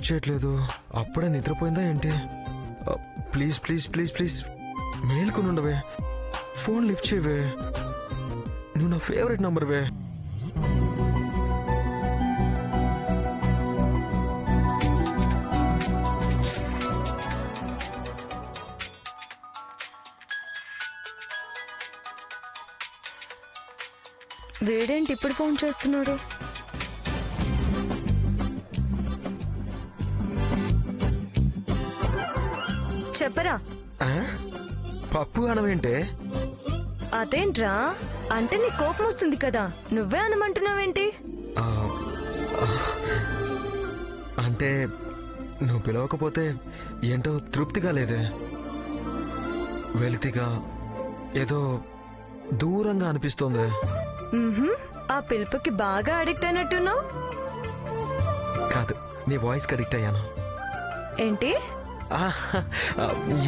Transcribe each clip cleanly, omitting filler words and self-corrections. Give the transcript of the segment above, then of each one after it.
Lift చేయట్లేదు. అప్పుడే నిద్రపోయిందా ఏంటి? ప్లీజ్ ప్లీజ్ ప్లీజ్ ప్లీజ్ మేల్కొని ఉండవే. ఫోన్ లిఫ్ట్ చేయవే. నువ్వు నా ఫేవరెట్ నంబర్వే. వీడేంటి ఇప్పుడు ఫోన్ చేస్తున్నాడు? చెప్పరా. పప్పు అనవేంటే? అదేంట్రా, అంటే నీ కోపం వస్తుంది కదా, నువ్వే అనమంటున్నావేంటి? అంటే నువ్వు పిలవకపోతే ఏంటో తృప్తిగా లేదే. వెలితిగా ఏదో దూరంగా అనిపిస్తోంది. ఆ పిలుపుకి బాగా అడిక్ట్ అయినట్టున్నావు. కాదు, నీ వాయిస్కి అడిక్ట్ అయ్యాను. ఏంటి?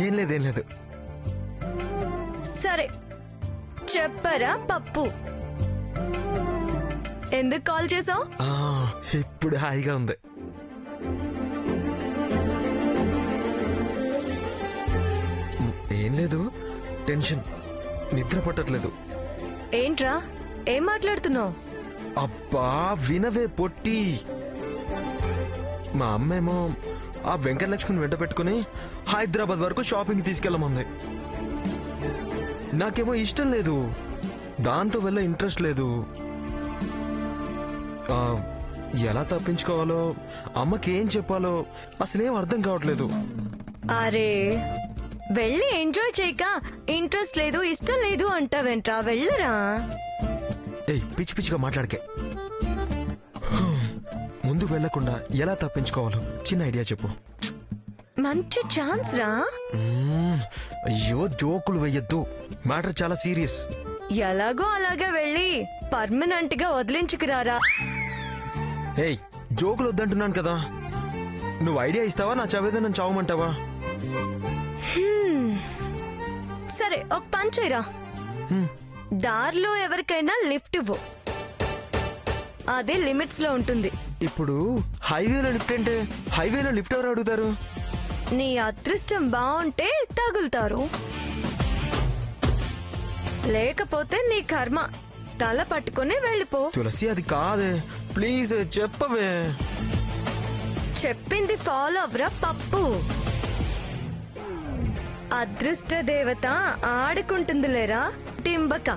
ఏం లేదు ఏం లేదు. సరే చెప్పరా పప్పు, ఎందుకు కాల్ చేసావు? ఇప్పుడు హాయిగా ఉంది. ఏం లేదు, టెన్షన్, నిద్ర పట్టట్లేదు. ఏంట్రా, ఏం మాట్లాడుతున్నావు? అబ్బా వినవే పొట్టి. మా అమ్మేమో ఆ వెంకటలక్ష్మిని వెంట పెట్టుకుని హైదరాబాద్ వరకు షాపింగ్ తీసుకెళ్ళమంది. నాకేమో ఇష్టం లేదు, దాంతో వల్ల ఇంట్రెస్ట్ లేదు. ఎలా తప్పించుకోవాలో, అమ్మకి ఏం చెప్పాలో అసలేం అర్థం కావట్లేదు. అరే వెళ్ళి ఎంజాయ్ చేయక ఇంట్రెస్ట్ లేదు ఇష్టం లేదు అంటావేంట్రా, వెళ్ళరా. ఏయ్ పిచ్చి పిచ్చిగా మాట్లాడకే. ముందు వెళ్లకుండా ఎలా తప్పించుకోవాలో చిన్న ఐడియా చెప్పు. మంచి ఛాన్స్ రా. అయ్యో జోకులు వెయ్యొద్దు, మ్యాటర్ చాలా సీరియస్. ఎలాగో అలాగే వెళ్ళి పర్మనెంట్ గా వదిలించుకురారా. ఏయ్ జోకులు వద్దంటున్నాను కదా, నువ్వు ఐడియా ఇస్తావా, నా చవేదనం చావమంటావా? సరే ఒక పని చేయరా, దారిలో ఎవరికైనా లిఫ్ట్ ఇవ్వు, అదే లిమిట్స్ లో ఉంటుంది. ఇప్పుడు హైవేలో లిఫ్ట్ అంటే హైవేలో లిఫ్ట్ ఎవరు అడుగుతారు? నీ అదృష్టం బాగుంటే తగులుతారు, లేకపోతే నీ కర్మ, తల పట్టుకుని వెళ్ళిపో. తులసి అది కాదే, ప్లీజ్ చెప్పవే. చెప్పింది ఫాలో అవ్వరా పప్పు. అదృష్ట దేవత ఆడుకుంటుంది లేరా టింబక.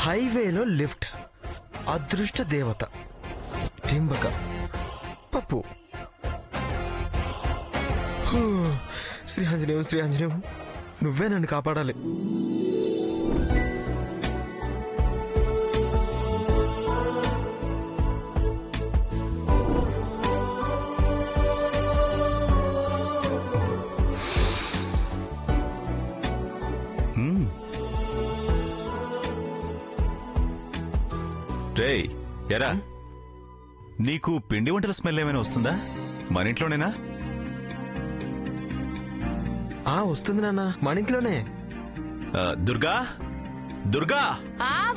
హైవేలో లిఫ్ట్, అదృష్ట దేవత, టింబక, పప్పు. శ్రీ ఆంజనేయం, శ్రీ ఆంజనేయం, నువ్వే నన్ను కాపాడాలి. రేయ్ ఎరా, నీకు పిండి వంటల స్మెల్ ఏమైనా వస్తుందా? మన ఇంట్లోనేనా? వస్తుంది నాన్న, మన ఇంట్లోనే. దుర్గా, దుర్గా.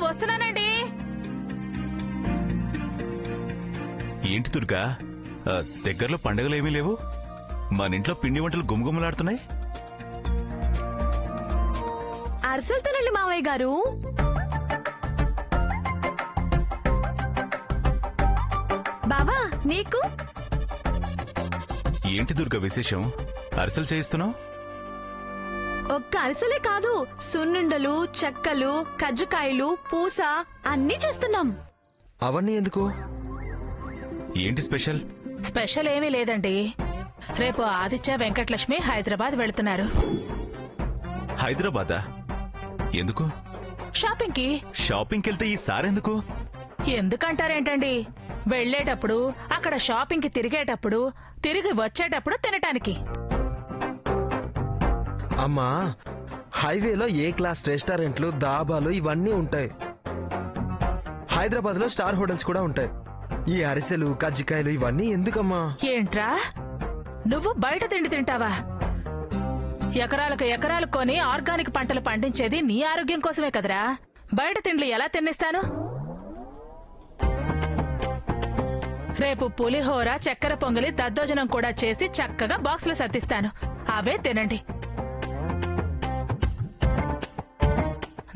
వస్తున్నానండి. ఏంటి దుర్గా, దగ్గరలో పండుగలు ఏమీ లేవు, మన ఇంట్లో పిండి వంటలు గుమగుమలాడుతున్నాయి. అరిసెలు తినండి మావయ్య గారు. బాబా నీకు ఏంటి దుర్గా విశేషం? అరిసెలు చేయిస్తున్నావు? ఒక్క అరిసెలే కాదు, సున్నుండలు, చెక్కలు, కజ్జికాయలు, పూస అన్నీ చేస్తున్నాం. అవన్నీ ఎందుకు? ఏంటి స్పెషల్? స్పెషల్ ఏమీ లేదండి, రేపు ఆదిత్య వెంకటలక్ష్మి హైదరాబాద్ వెళ్తున్నారు. హైదరాబాదా? ఎందుకు? షాపింగ్ కి. షాపింగ్ కెళ్తే ఈ సారెందుకు? ఎందుకంటారేంటండి, వెళ్లేటప్పుడు, అక్కడ షాపింగ్ కి తిరిగేటప్పుడు, తిరిగి వచ్చేటప్పుడు తినటానికి. అమ్మా, హైవేలో ఏ క్లాస్ రెస్టారెంట్లు, దాబాలు ఇవన్నీ ఉంటాయి. హైదరాబాద్ లో స్టార్ హోటల్స్ కూడా ఉంటాయి. ఈ అరిసెలు, కజ్జికాయలు ఇవన్నీ ఎందుకమ్మా? ఏంట్రా, నువ్వు బయట తిండి తింటావా? ఎకరాలకు ఎకరాలు కొని ఆర్గానిక్ పంటలు పండించేది నీ ఆరోగ్యం కోసమే కదరా. బయట తిండ్లు ఎలా తిన్నిస్తాను? రేపు పులిహోర చక్కెర పొంగలి దద్దోజనం కూడా చేసి చక్కగా బాక్సులు సర్దిస్తాను. అవే తినండి.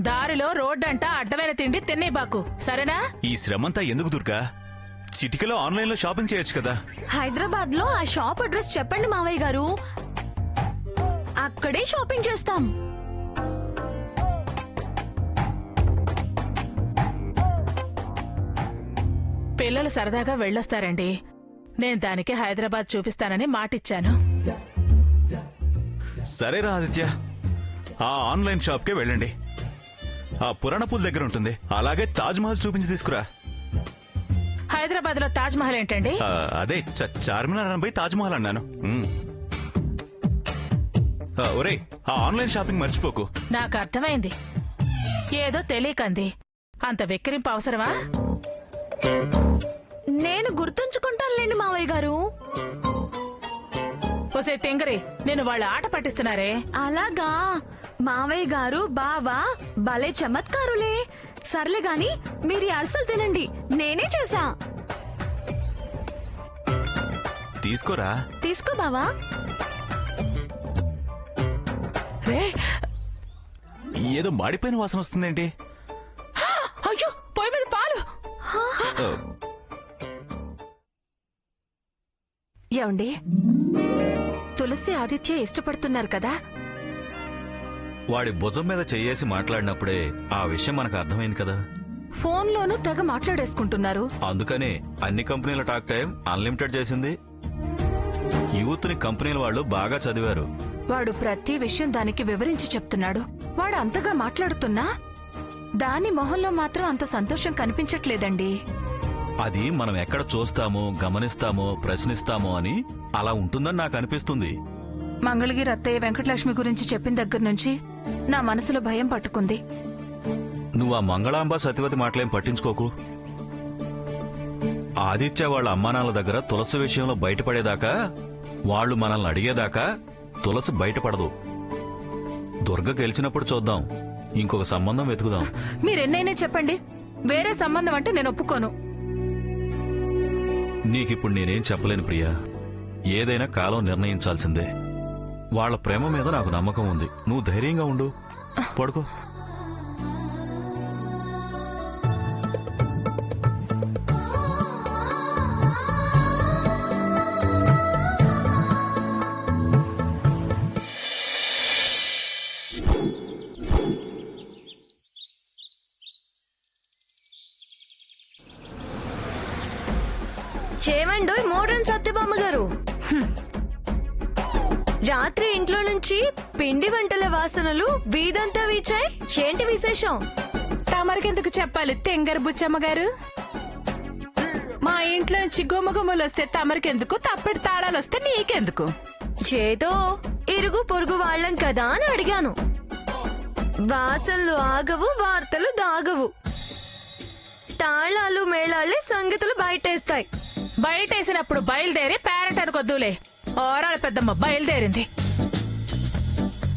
దారిలో రోడ్డంట అడ్డమైన తిండి తినేబాకు, సరేనా? ఈ శ్రమంతా ఎందుకు దుర్గా? చిటికలో ఆన్లైన్లో షాపింగ్ చేయొచ్చు కదా. హైదరాబాద్ లో ఆ షాప్ అడ్రస్ చెప్పండి మావయ్య గారు, అక్కడే షాపింగ్ చేస్తాం. పిల్లలు సరదాగా వెళ్ళొస్తారండి. నేను దానికి హైదరాబాద్ చూపిస్తానని మాటిచ్చాను. సరేరా ఆదిత్య, ఆ ఆన్లైన్ షాప్కే వెళ్ళండి. ఆ పురాణపూల్ దగ్గర ఉంటుంది. అలాగే తాజ్ మహల్ చూపించి తీసుకురా. హైదరాబాద్ లో తాజ్ మహల్ ఏంటండి? అదే చార్మినార్ అని పోయి తాజ్ మహల్ అన్నాను. ఒరే, ఆ ఆన్లైన్ షాపింగ్ మర్చిపోకు. నాకు అర్థమైంది, ఏదో తెలియకంది. అంత వెక్కిరింపు అవసరమా? నేను గుర్తుంచుకుంటానులేండి మావయ్య గారు. ఒసే తింగరి, నేను వాళ్ళ ఆట పట్టిస్తున్నారే. అలాగా మావయ్య గారు బావా భలే చమత్కారులే. సర్లే గాని మీరు అరిసెలు తినండి, నేనే చేసా. తీసుకోరా. తీసుకో బావా. రే, ఏదో మాడిపోయిన వాసన వస్తుందేంటి? అయ్యో, పొయ్యి మీద పాలు. ఏమండి, తులసి ఆదిత్య ఇష్టపడుతున్నారు కదా? వాడి భుజం మీద చెయ్యేసి మాట్లాడినప్పుడే ఆ విషయం మనకు అర్థమైంది కదా. ఫోన్లోనూ తెగ మాట్లాడేసుకుంటున్నారు. అందుకనే అన్ని కంపెనీల టాక్ టైం అన్లిమిటెడ్ చేసింది. యూత్ ని కంపెనీల వాళ్ళు బాగా చదివారు. వాడు ప్రతి విషయం దానికి వివరించి చెప్తున్నాడు. వాడు అంతగా మాట్లాడుతున్నా దాని మొహంలో మాత్రం అంత సంతోషం కనిపించట్లేదండి. అది మనం ఎక్కడ చూస్తామో, గమనిస్తామో, ప్రశ్నిస్తామో అని అలా ఉంటుందని నాకు అనిపిస్తుంది. మంగళగిరి అత్తయ్య వెంకటలక్ష్మి గురించి చెప్పిన దగ్గర నుంచి నా మనసులో భయం పట్టుకుంది. నువ్వు ఆ మంగళాంబ సత్యవతి మాటలేం పట్టించుకోకు. ఆదిత్య వాళ్ళ అమ్మానాన్నల దగ్గర తులసి విషయంలో బయటపడేదాకా, వాళ్ళు మనల్ని అడిగేదాకా తులసి బయటపడదు. దుర్గ గెలిచినప్పుడు చూద్దాం, ఇంకొక సంబంధం వెతుకుదాం. మీరెన్నైనా చెప్పండి, వేరే సంబంధం అంటే నేను ఒప్పుకోను. నీకిప్పుడు నేనేం చెప్పలేను ప్రియా. ఏదైనా కాలం నిర్ణయించాల్సిందే. వాళ్ళ ప్రేమ మీద నాకు నమ్మకం ఉంది. నువ్వు ధైర్యంగా ఉండు, పడుకో. చేవండోయ్ మోడ్రన్ సత్యభామ గారు. రాత్రి ఇంట్లో నుంచి పిండి వంటల వాసనలు వీధంతా వీచాయి. ఏంటి విశేషం? తమరికెందుకు చెప్పాలి తెంగర్ బుచ్చమ్మ గారు? మా ఇంట్లో నుంచి గుమ్మగుమ్మలు వస్తే తమరికెందుకు, తప్పిడి తాళాలు వస్తే నీకెందుకు? ఏదో ఇరుగు పొరుగు వాళ్ళం కదా అని అడిగాను. వాసనలు ఆగవు, వార్తలు దాగవు. తాళాలు మేళాలే సంగతులు బయటేస్తాయి. బయటేసినప్పుడు బయలుదేరి పేరెంట్ అనుకొద్దులే. ఓరాల పెద్దమ్మ బయలుదేరింది.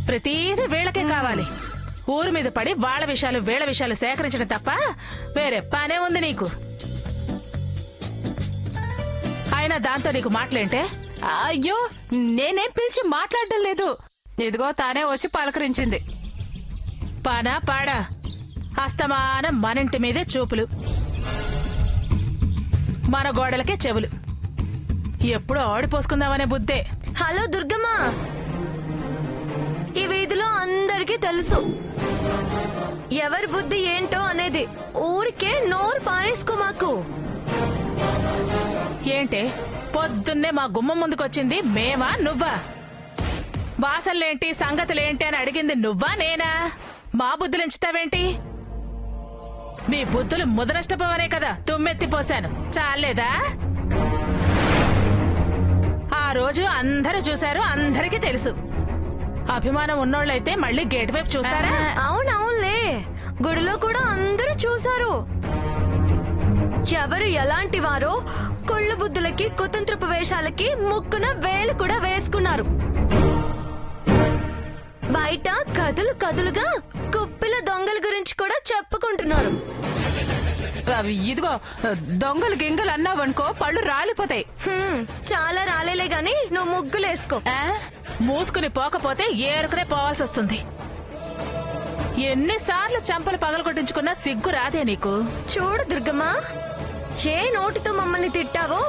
ప్రతీది వీళ్ళకే కావాలి. ఊరు మీద పడి వాళ్ళ విషయాలు వీళ్ళ విషయాలు సేకరించడం తప్ప వేరే పనే ఉంది నీకు. అయినా దాంతో నీకు మాటలేంటే? అయ్యో, నేనేం పిలిచి మాట్లాడడం లేదు. ఇదిగో తానే వచ్చి పలకరించింది. పానా పాడా అస్తమానం మనింటి మీదే చూపులు, మన గోడలకే చెవులు. ఎప్పుడు ఆడిపోసుకుందామనే బుద్ధే. హలో దుర్గమ్మ, ఈ వీధిలో అందరికీ తెలుసు ఎవరి బుద్ధి ఏంటో అనేది. ఊరికే నోరు పారేసుకో మాకు. ఏంటే పొద్దున్నే మా గుమ్మం ముందుకొచ్చింది మేమా నువ్వా? వాసనలేంటి సంగతులేంటి అని అడిగింది నువ్వా నేనా? మా బుద్ధులించుతావేంటి? మీ బుద్ధులు ముదనష్టపోవనే కదా తుమ్మెత్తిపోశాను. చాలేదా? ఆ రోజు అందరూ చూశారు, అందరికీ తెలుసు. అభిమానం ఉన్నోళ్ళైతే మళ్ళీ గేట్ వైపు చూస్తారా? అవునవునులే, గుడిలో కూడా అందరూ చూశారు. ఎవరు ఎలాంటి వారో కుళ్ళు బుద్ధులకి కుతంత్రపు వేషాలకి ముక్కున వేలు కూడా వేసుకున్నారు. బయట కదులు కదులుగా కుప్పిల దొంగల గురించి కూడా చెప్పుకుంటున్నారు. ఇదిగో దొంగలు గింగలు అన్నావనుకో పళ్ళు రాలిపోతాయి. చాలా రాలేలే గాని నువ్వు ముగ్గులేసుకో. ఆ? మూసుకుని పోకపోతే ఏరుకునే పోవాల్సి వస్తుంది. ఎన్నిసార్లు చంపలు పగలగొట్టించుకున్నా సిగ్గు రాదే నీకు? చూడు దుర్గమ్మ, ఏ నోటితో మమ్మల్ని తిట్టావో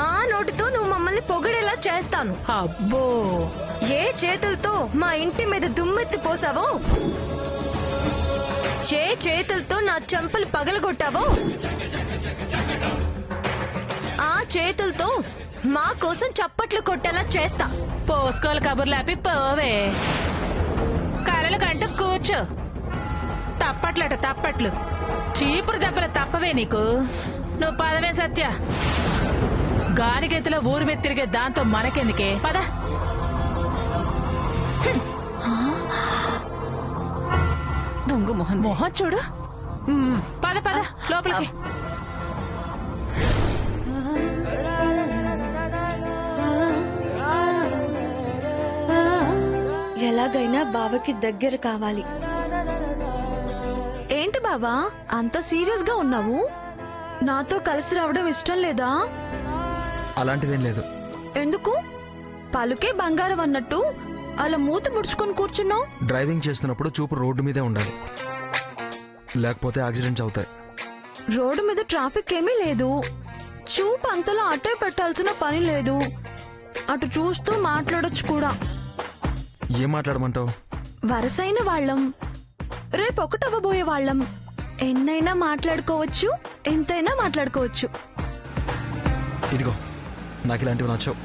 ఆ నోటితో నువ్వు మమ్మల్ని పొగిడేలా చేస్తాను. అబ్బో, ఏ చేతులతో మా ఇంటి మీద దుమ్మెత్తి పోసావో, ఏ చేతులతో నా చెంపలు పగలగొట్టావో ఆ చేతులతో మా కోసం చప్పట్లు కొట్టేలా చేస్తా. పోసుకోలు కబుర్లాపి పోవే. కర్రలు కంటూ కూర్చో. తప్పట్లట తప్పట్లు. చీపురు దెబ్బలు తప్పవే నీకు. నువ్వు పదవే సత్య. గానిగెత్తులో ఊరు మీద తిరిగే దాంతో మనకెందుకే? పద. దొంగ మొహం మొహం చూడు. పద పద లోపలికి. ఎలాగైనా బావకి దగ్గర కావాలి. ఏంటి బావా అంత సీరియస్ గా ఉన్నావు? నాతో కలిసి రావడం ఇష్టం లేదా? అలాంటిదేం లేదు. ఎందుకు? పలుకే బంగారం అన్నట్టు అలా మూత ముడుచుకొని కూర్చున్నావు. డ్రైవింగ్ చేస్తున్నప్పుడు చూపు రోడ్డు మీదే ఉండాలి, లేకపోతే యాక్సిడెంట్స్ అవుతాయి. రోడ్డు మీద ట్రాఫిక్ ఏమీ లేదు. చూపు అంతలో అటే పెట్టాల్సిన పని లేదు. అటు చూస్తూ మాట్లాడొచ్చు కూడా. ఏం మాట్లాడమంటావు? వరసైన వాళ్ళం, రేపు ఒకటవ్వబోయే వాళ్ళం. ఎన్నైనా మాట్లాడుకోవచ్చు, ఎంతైనా మాట్లాడుకోవచ్చు. ఇదిగో నాకు ఇలాంటివి నచ్చవు.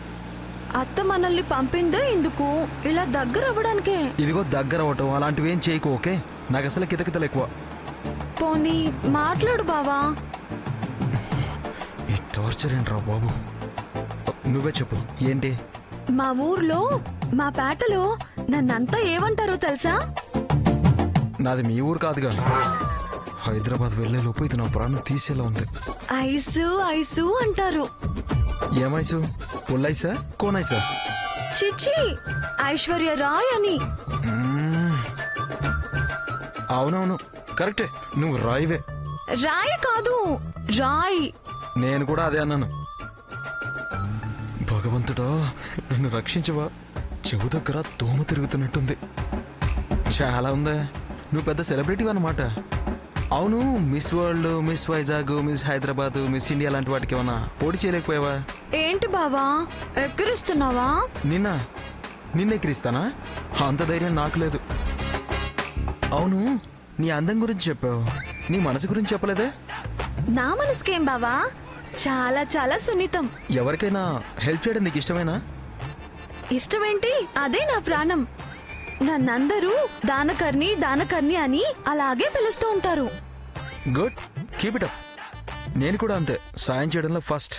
అత్త మనల్ని పంపిందే ఎందుకు? ఇలా దగ్గర అవ్వడానికే. ఇదిగో దగ్గర అవటం అలాంటివి ఏం చేయకు, ఓకే? నాకు అసలు కితకితలు ఎక్కువ. పోనీ మాట్లాడు బావా. ఈ టార్చర్ ఏంట్రా బాబు? నువ్వే చెప్పు, ఏంటి? మా ఊర్లో మా పేటలో నన్నంతా ఏమంటారో తెలుసా? నాది మీ ఊరు కాదుగా. హైదరాబాద్ వెళ్లే లోపు ఇది నా ప్రాణం తీసేలా ఉంది. ఐసు ఐసు అంటారు. ఏమైసు? పుల్లైసా కోనైసా? చిచి, ఐశ్వర్య రాయ్ అని. అవునవును కరెక్టే, నువ్వు రాయివే. రాయ్ కాదు, రాయ్. నేను కూడా అదే అన్నాను. భగవంతుడా నన్ను రక్షించవా. చెవు దగ్గర దోమ తిరుగుతున్నట్టుంది. చాలా ఉందా? నువ్వు పెద్ద సెలబ్రిటీ అన్నమాట. అవును, miss world, miss Vizag, miss Hyderabad, miss India లాంటి వాటికి ఏమన్నా పోటీ చేయలేకపోయావా? ఏంటి బావా ఎక్కిరిస్తున్నావా? నిన్నెక్కిరిస్తానా? అంత ధైర్యం నాకు లేదు. అవును, నీ అందం గురించి చెప్పావు, నీ మనసు గురించి చెప్పలేదే? నా మనసుకేం బావా, చాలా చాలా సున్నితం. ఎవరికైనా హెల్ప్ చేయడం నీకు ఇష్టమేనా? ఇష్టమేంటి, అదే నా ప్రాణం. నన్నందరూ దానకర్ణి దానకర్ణి అని అలాగే పిలుస్తూ ఉంటారు. Good, keep it up. నేను కూడా అంతే, సాయం చేయడంలో ఫస్ట్.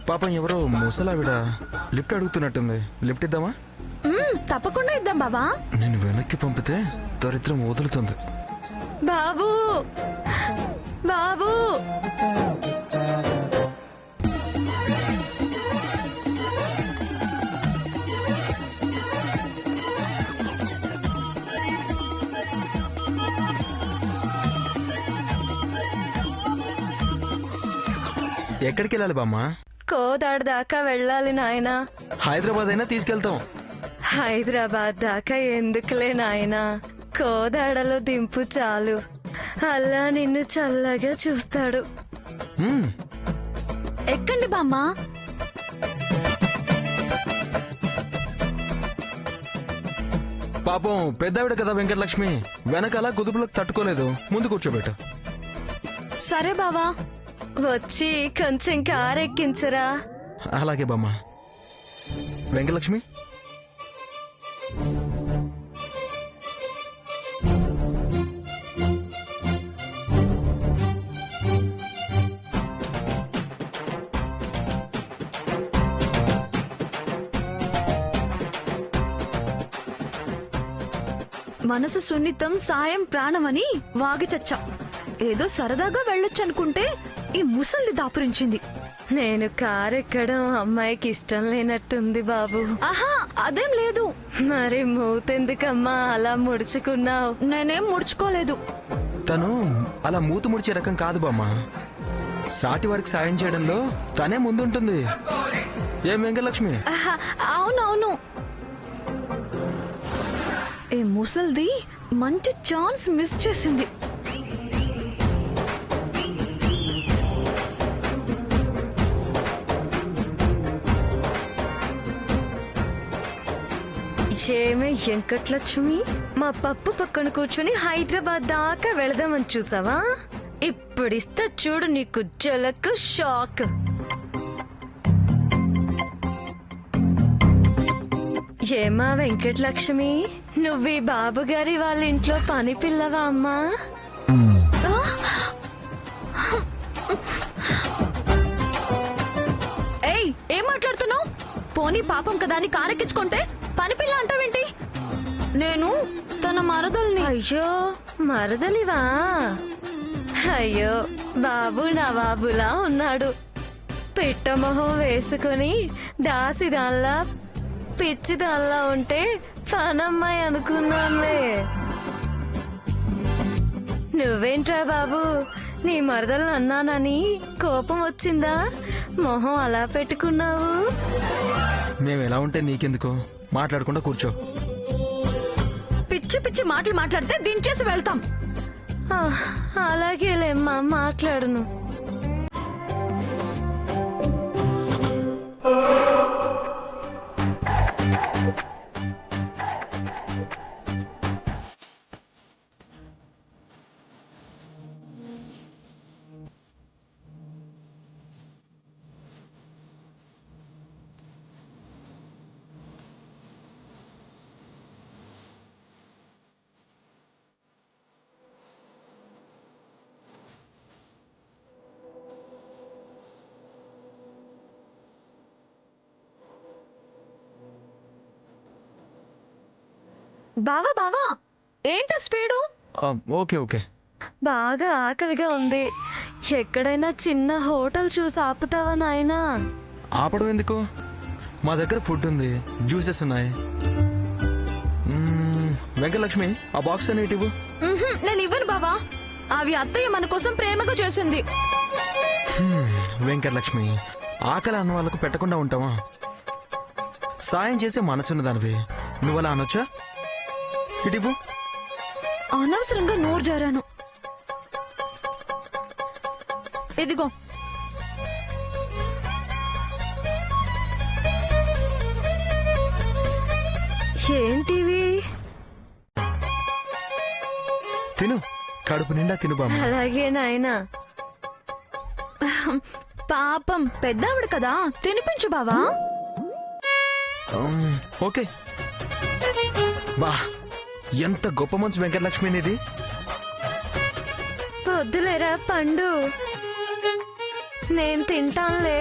పాపం ఎవరో ముసలావిడ లిఫ్ట్ అడుగుతున్నట్టుంది. లిఫ్ట్ ఇద్దామా? తప్పకుండా ఇద్దాం బావా. నేను వెనక్కి పంపితే దరిద్రం వదులుతుంది. బాబు బాబు, ఎక్కడికి వెళ్ళాలి బామ్మ? కోదాడు దాకా వెళ్ళాలి నాయనా. హైదరాబాద్ అయినా తీసుకెళ్తాం. హైదరాబాద్ దాకా ఎందుకులే నాయనా, కోదాడలో దింపు చాలు. అల్లా నిన్ను చల్లగా చూస్తాడు. ఎక్కండి బామ్మ. పాపం పెద్దావిడ కదా వెంకటలక్ష్మి, వెనకాల కుదుపులకు తట్టుకోలేదు. ముందు కూర్చోబెట్టు. సరే బావా. వచ్చి కొంచెం కారెక్కించరా. అలాగే బామ్మ. వెంకటలక్ష్మి, మనసు సున్నితం, సాయం ప్రాణమని వాగి చచ్చా. ఏదో సరదాగా వెళ్ళొచ్చు అనుకుంటే ఈ ముసల్ది దాపురించింది. నేను కారు ఎక్కడం అమ్మాయికి ఇష్టం లేనట్టుంది బాబు. ఆహా అదేం లేదు. మరి మూతెందుకమ్మా అలా ముడుచుకున్నావు? నేనేం ముడుచుకోలేదు. తను అలా మూతు ముడిచే రకం కాదు బామ్మ. సాటి వారికి సాయం చేయడంలో తనే ముందుంటుంది. ఏం వెంకటలక్ష్మి? ఆహా, అవునవును. ఈ ముసల్ది మంచి ఛాన్స్ మిస్ చేసింది. ఏమే వెంకటలక్ష్మి, మా పప్పు పక్కన కూర్చుని హైదరాబాద్ దాకా వెళదామని చూసావా? ఇప్పుడిస్తా చూడు నీకు జలక్ షాక్. ఏమా వెంకటలక్ష్మి, నువ్వు ఈ బాబు గారి వాళ్ళ ఇంట్లో పని పిల్లవా అమ్మా? ఏయ్ ఏం మాట్లాడుతున్నావు? పోనీ పాపం కదా అని కారెక్కించుకుంటే పని పిల్ల అంటావేంటి? నేను తన మరదల్ని. అయ్యో మరదలివా? అయ్యో బాబు నా బాబులా ఉన్నాడు. పిట్టమొహం వేసుకుని దాసిదాల్లా పిచ్చిదాల్లా ఉంటే పనమ్మాయి అనుకున్నానులే. నువ్వేంట్రా బాబు, నీ మరదలు అన్నానని కోపం వచ్చిందా? మొహం అలా పెట్టుకున్నావు. మేము ఎలా ఉంటే నీకెందుకు? మాట్లాడకుండా కూర్చో. పిచ్చి పిచ్చి మాటలు మాట్లాడితే దించేసి వెళ్తాం. అలాగేలేమ్మా, మాట్లాడును. బావా బావా ఏంటా స్పీడు? Okay okay. బాగా ఆకలిగా ఉంది. ఎక్కడైనా చిన్న హోటల్ చూసి ఆపుతావా నాయనా? ఆపడం ఎందుకు? మా దగ్గర ఫుడ్ ఉంది, జ్యూసెస్ ఉన్నాయి. వెంకటలక్ష్మి, ఆ బాక్స్ అనేటి ఇవ్వు. నేను ఇవ్వను బావా. అవి అత్తయ్య మన కోసం ప్రేమగా చేసింది. వెంకటలక్ష్మి, ఆకలి అన్న వాళ్ళకు పెట్టకుండా ఉంటావా? సాయం చేసే మనసున్న దానివి నువ్వు అలా అనొచ్చా? ఇటివ్వు. అనవసరంగా నోరు జారాను. ఇదిగో. ఏంటివి? తిను, కడుపు నిండా తిను బామ్మ. అలాగే నాయనా. పాపం పెద్దావిడ కదా, తినిపించు బావా. ఓకే. బా, ఎంత గొప్ప మనసు వెంకటలక్ష్మి అనేది. వద్దులేరా పండు, నేను తింటానులే.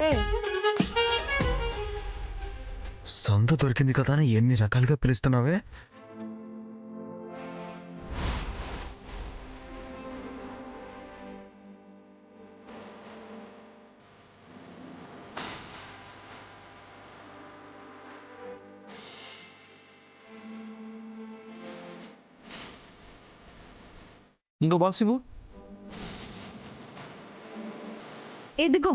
సొంత దొరికింది కదా అని ఎన్ని రకాలుగా పిలుస్తున్నావే. ఇంకో బాక్స్ ఇవ్వు. ఇదిగో.